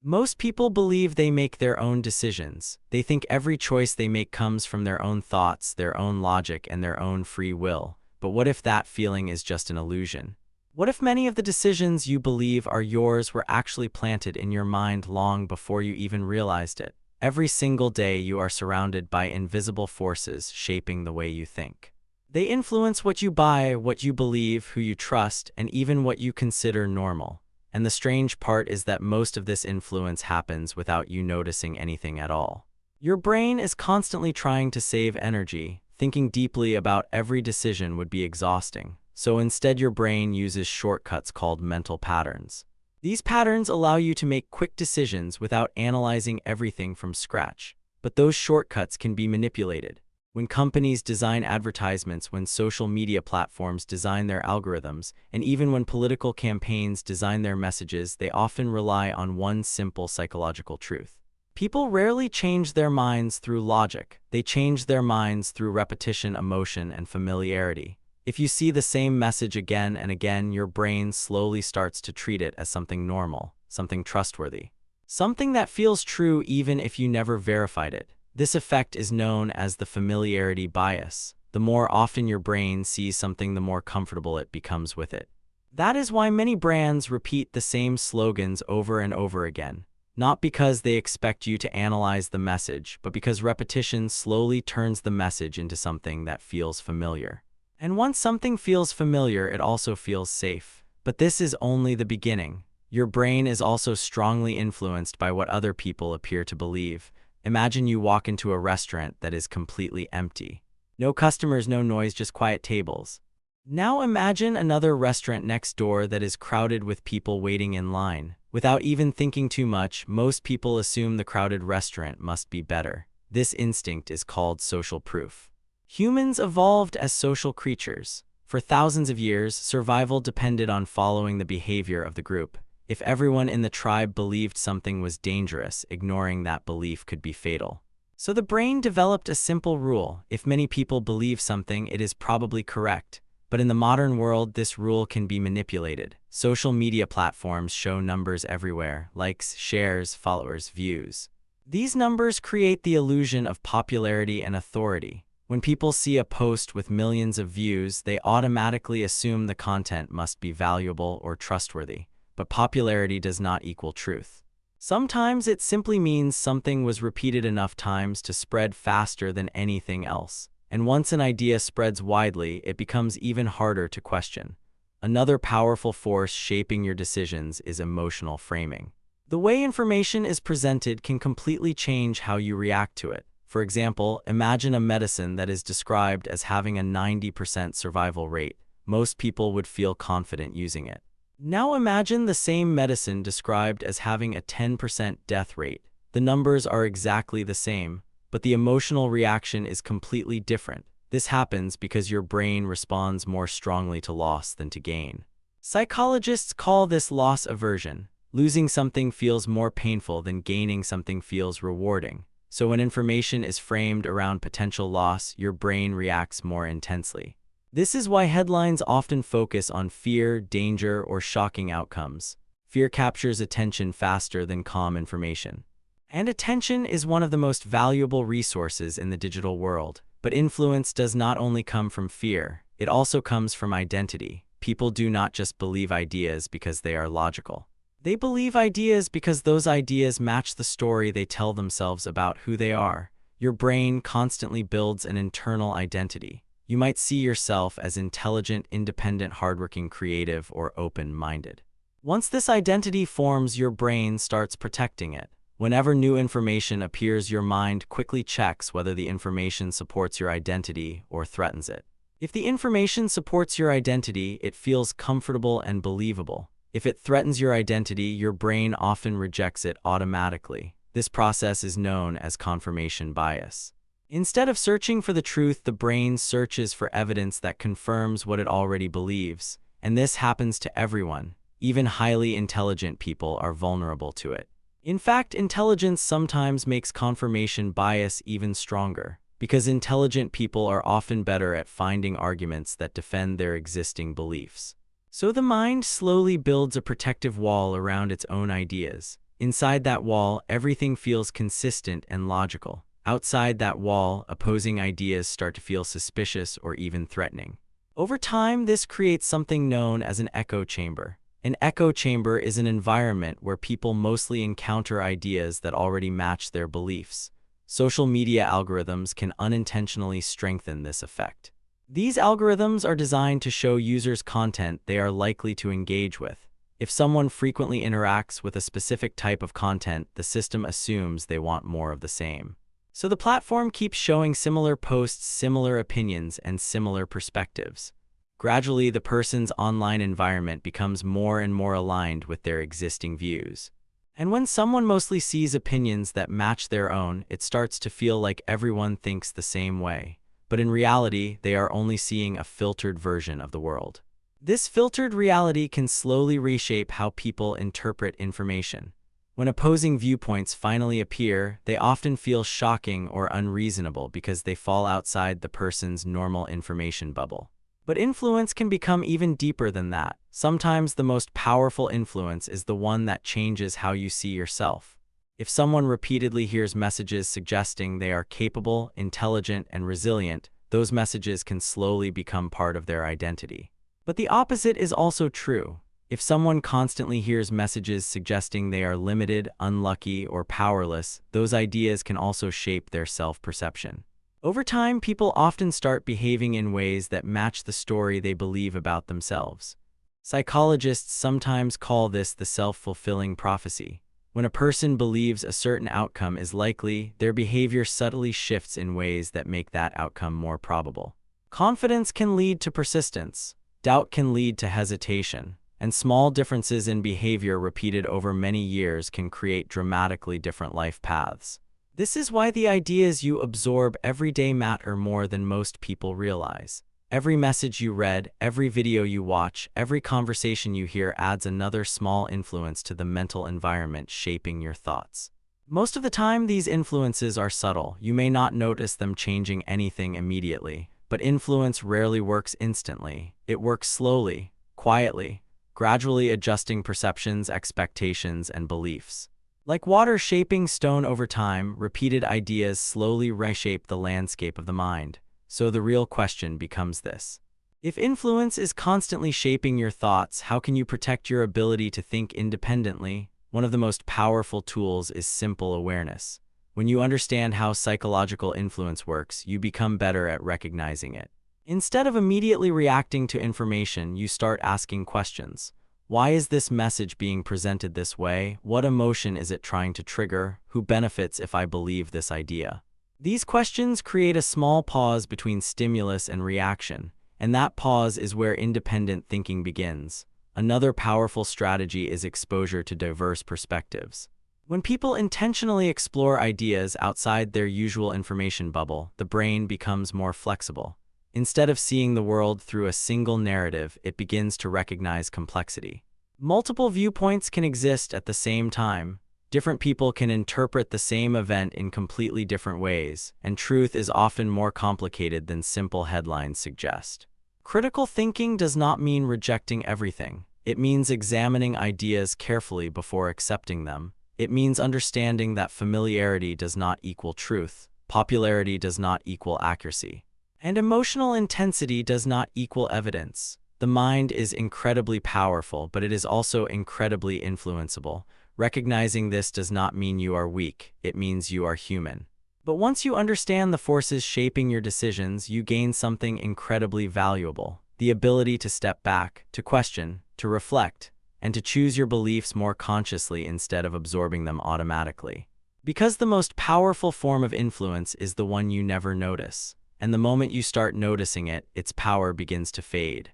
Most people believe they make their own decisions. They think every choice they make comes from their own thoughts, their own logic, and their own free will. But what if that feeling is just an illusion? What if many of the decisions you believe are yours were actually planted in your mind long before you even realized it? Every single day you are surrounded by invisible forces shaping the way you think. They influence what you buy, what you believe, who you trust, and even what you consider normal. And the strange part is that most of this influence happens without you noticing anything at all. Your brain is constantly trying to save energy. Thinking deeply about every decision would be exhausting. So instead, your brain uses shortcuts called mental patterns. These patterns allow you to make quick decisions without analyzing everything from scratch. But those shortcuts can be manipulated. When companies design advertisements, when social media platforms design their algorithms, and even when political campaigns design their messages, they often rely on one simple psychological truth. People rarely change their minds through logic. They change their minds through repetition, emotion, and familiarity. If you see the same message again and again, your brain slowly starts to treat it as something normal, something trustworthy, something that feels true even if you never verified it. This effect is known as the familiarity bias. The more often your brain sees something, the more comfortable it becomes with it. That is why many brands repeat the same slogans over and over again. Not because they expect you to analyze the message, but because repetition slowly turns the message into something that feels familiar. And once something feels familiar, it also feels safe. But this is only the beginning. Your brain is also strongly influenced by what other people appear to believe. Imagine you walk into a restaurant that is completely empty. No customers, no noise, just quiet tables. Now imagine another restaurant next door that is crowded with people waiting in line. Without even thinking too much, most people assume the crowded restaurant must be better. This instinct is called social proof. Humans evolved as social creatures. For thousands of years, survival depended on following the behavior of the group. If everyone in the tribe believed something was dangerous, ignoring that belief could be fatal. So the brain developed a simple rule: if many people believe something, it is probably correct. But in the modern world, this rule can be manipulated. Social media platforms show numbers everywhere: likes, shares, followers, views. These numbers create the illusion of popularity and authority. When people see a post with millions of views, they automatically assume the content must be valuable or trustworthy. But popularity does not equal truth. Sometimes it simply means something was repeated enough times to spread faster than anything else. And once an idea spreads widely, it becomes even harder to question. Another powerful force shaping your decisions is emotional framing. The way information is presented can completely change how you react to it. For example, imagine a medicine that is described as having a 90% survival rate. Most people would feel confident using it. Now imagine the same medicine described as having a 10% death rate. The numbers are exactly the same, but the emotional reaction is completely different. This happens because your brain responds more strongly to loss than to gain. Psychologists call this loss aversion. Losing something feels more painful than gaining something feels rewarding. So when information is framed around potential loss, your brain reacts more intensely. This is why headlines often focus on fear, danger, or shocking outcomes. Fear captures attention faster than calm information. And attention is one of the most valuable resources in the digital world. But influence does not only come from fear, it also comes from identity. People do not just believe ideas because they are logical. They believe ideas because those ideas match the story they tell themselves about who they are. Your brain constantly builds an internal identity. You might see yourself as intelligent, independent, hardworking, creative, or open-minded. Once this identity forms, your brain starts protecting it. Whenever new information appears, your mind quickly checks whether the information supports your identity or threatens it. If the information supports your identity, it feels comfortable and believable. If it threatens your identity, your brain often rejects it automatically. This process is known as confirmation bias. Instead of searching for the truth, the brain searches for evidence that confirms what it already believes. And this happens to everyone. Even highly intelligent people are vulnerable to it. In fact, intelligence sometimes makes confirmation bias even stronger, because intelligent people are often better at finding arguments that defend their existing beliefs. So the mind slowly builds a protective wall around its own ideas. Inside that wall, everything feels consistent and logical. Outside that wall, opposing ideas start to feel suspicious or even threatening. Over time, this creates something known as an echo chamber. An echo chamber is an environment where people mostly encounter ideas that already match their beliefs. Social media algorithms can unintentionally strengthen this effect. These algorithms are designed to show users content they are likely to engage with. If someone frequently interacts with a specific type of content, the system assumes they want more of the same. So the platform keeps showing similar posts, similar opinions, and similar perspectives. Gradually, the person's online environment becomes more and more aligned with their existing views. And when someone mostly sees opinions that match their own, it starts to feel like everyone thinks the same way. But in reality, they are only seeing a filtered version of the world. This filtered reality can slowly reshape how people interpret information. When opposing viewpoints finally appear, they often feel shocking or unreasonable because they fall outside the person's normal information bubble. But influence can become even deeper than that. Sometimes the most powerful influence is the one that changes how you see yourself. If someone repeatedly hears messages suggesting they are capable, intelligent, and resilient, those messages can slowly become part of their identity. But the opposite is also true. If someone constantly hears messages suggesting they are limited, unlucky, or powerless, those ideas can also shape their self-perception. Over time, people often start behaving in ways that match the story they believe about themselves. Psychologists sometimes call this the self-fulfilling prophecy. When a person believes a certain outcome is likely, their behavior subtly shifts in ways that make that outcome more probable. Confidence can lead to persistence. Doubt can lead to hesitation. And small differences in behavior repeated over many years can create dramatically different life paths. This is why the ideas you absorb every day matter more than most people realize. Every message you read, every video you watch, every conversation you hear adds another small influence to the mental environment shaping your thoughts. Most of the time, these influences are subtle. You may not notice them changing anything immediately, but influence rarely works instantly. It works slowly, quietly, gradually adjusting perceptions, expectations, and beliefs. Like water shaping stone over time, repeated ideas slowly reshape the landscape of the mind. So the real question becomes this. If influence is constantly shaping your thoughts, how can you protect your ability to think independently? One of the most powerful tools is simple awareness. When you understand how psychological influence works, you become better at recognizing it. Instead of immediately reacting to information, you start asking questions. Why is this message being presented this way? What emotion is it trying to trigger? Who benefits if I believe this idea? These questions create a small pause between stimulus and reaction, and that pause is where independent thinking begins. Another powerful strategy is exposure to diverse perspectives. When people intentionally explore ideas outside their usual information bubble, the brain becomes more flexible. Instead of seeing the world through a single narrative, it begins to recognize complexity. Multiple viewpoints can exist at the same time. Different people can interpret the same event in completely different ways, and truth is often more complicated than simple headlines suggest. Critical thinking does not mean rejecting everything. It means examining ideas carefully before accepting them. It means understanding that familiarity does not equal truth, popularity does not equal accuracy, and emotional intensity does not equal evidence. The mind is incredibly powerful, but it is also incredibly influenceable. Recognizing this does not mean you are weak, it means you are human. But once you understand the forces shaping your decisions, you gain something incredibly valuable: the ability to step back, to question, to reflect, and to choose your beliefs more consciously instead of absorbing them automatically. Because the most powerful form of influence is the one you never notice. And the moment you start noticing it, its power begins to fade.